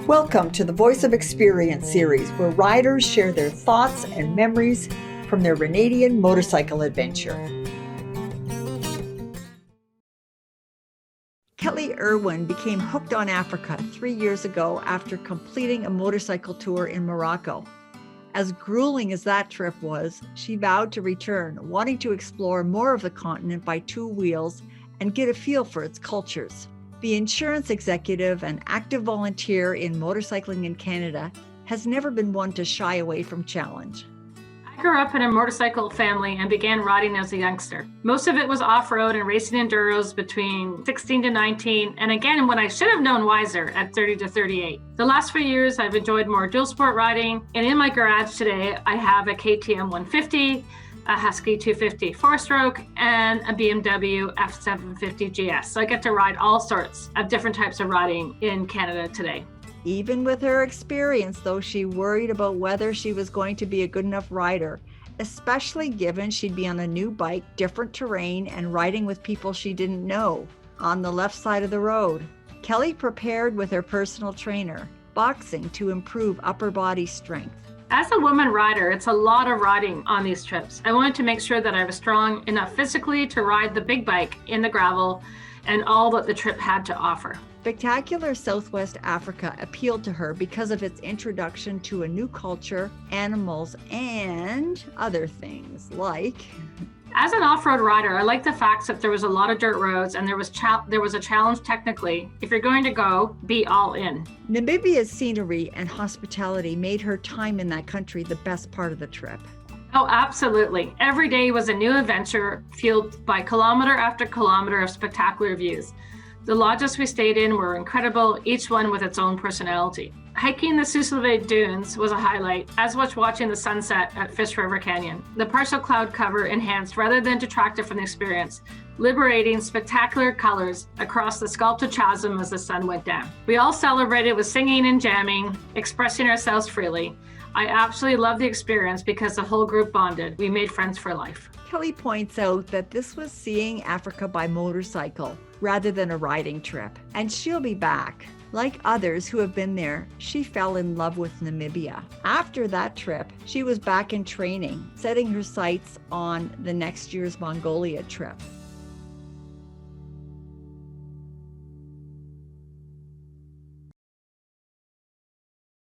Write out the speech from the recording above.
Welcome to the Voice of Experience series, where riders share their thoughts and memories from their Renadian motorcycle adventure. Kellee Irwin became hooked on Africa 3 years ago after completing a motorcycle tour in Morocco. As grueling as that trip was, she vowed to return, wanting to explore more of the continent by two wheels and get a feel for its cultures. The insurance executive and active volunteer in motorcycling in Canada has never been one to shy away from challenge. I grew up in a motorcycle family and began riding as a youngster. Most of it was off-road and racing enduros between 16 to 19, and again when I should have known wiser at 30 to 38. The last few years I've enjoyed more dual sport riding, and in my garage today I have a KTM 150, a Husky 250 four-stroke, and a BMW F750 GS. So I get to ride all sorts of different types of riding in Canada today. Even with her experience, though, she worried about whether she was going to be a good enough rider, especially given she'd be on a new bike, different terrain, and riding with people she didn't know on the left side of the road. Kellee prepared with her personal trainer, boxing to improve upper body strength. As a woman rider, it's a lot of riding on these trips. I wanted to make sure that I was strong enough physically to ride the big bike in the gravel and all that the trip had to offer. Spectacular Southwest Africa appealed to her because of its introduction to a new culture, animals, and other things like... As an off-road rider, I like the fact that there was a lot of dirt roads and there was a challenge technically. If you're going to go, be all in. Namibia's scenery and hospitality made her time in that country the best part of the trip. Oh, absolutely. Every day was a new adventure, fueled by kilometer after kilometer of spectacular views. The lodges we stayed in were incredible, each one with its own personality. Hiking the Suslove Dunes was a highlight, as was watching the sunset at Fish River Canyon. The partial cloud cover enhanced rather than detracted from the experience, liberating spectacular colors across the sculpted chasm as the sun went down. We all celebrated with singing and jamming, expressing ourselves freely. I absolutely loved the experience because the whole group bonded. We made friends for life. Kellee points out that this was seeing Africa by motorcycle rather than a riding trip, and she'll be back. Like others who have been there, she fell in love with Namibia. After that trip, she was back in training, setting her sights on the next year's Mongolia trip.